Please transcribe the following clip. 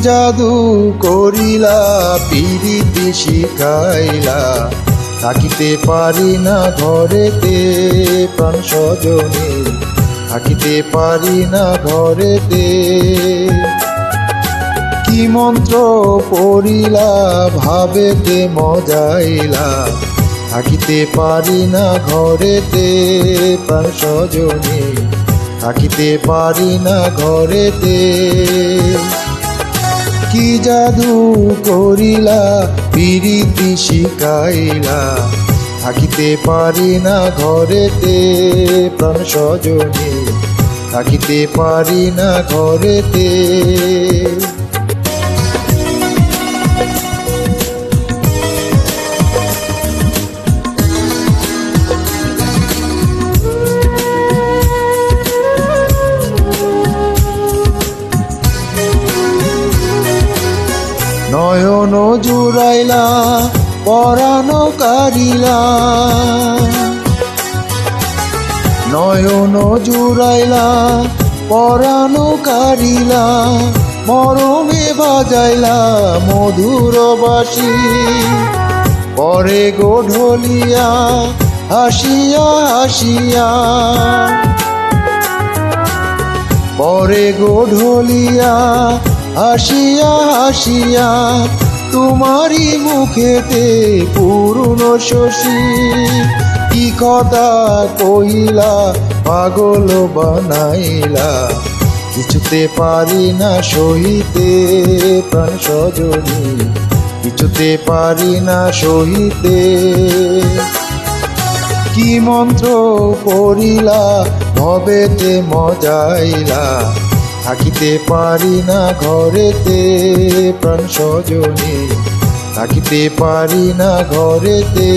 জাদু করিলা পিরিতি শিখাইলা, থাকিতে পারি না ঘরেতে প্রাণ সজনী, থাকিতে পারি না ঘরেতে। কি মন্ত্র পড়িলা ভাবেতে মজাইলা, থাকিতে পারি না ঘরেতে প্রাণ সজনী, থাকিতে পারি না ঘরেতে। কি জাদু করিলা পিরিতি শিখাইলা, থাকিতে পারি না ঘরেতে প্রাণ সজনী, থাকিতে পারি না ঘরেতে। নয়ন জুড়াইলা পরাণ কারিলা, নয়ন জুড়াইলা পরাণ কারিলা, মরমে বাজাইলা মধুর বাঁশি। পরে গো ঢলিয়া হাসিয়া হাসিয়া, পরে গো ঢলিয়া হাসিয়া হাসিয়া, তোমারি মুখেতে পূর্ণ শশী। কি কথা কইলা পাগল বানাইলা, কিছুতে পারি না সহিতে প্রাণ সজনী, কিছুতে পারি না সহিতে। কি মন্ত্র পড়িলা ভবেতে মজাইলা, থাকিতে পারি না ঘরেতে প্রাণ সজনী, থাকিতে পারি না ঘরেতে।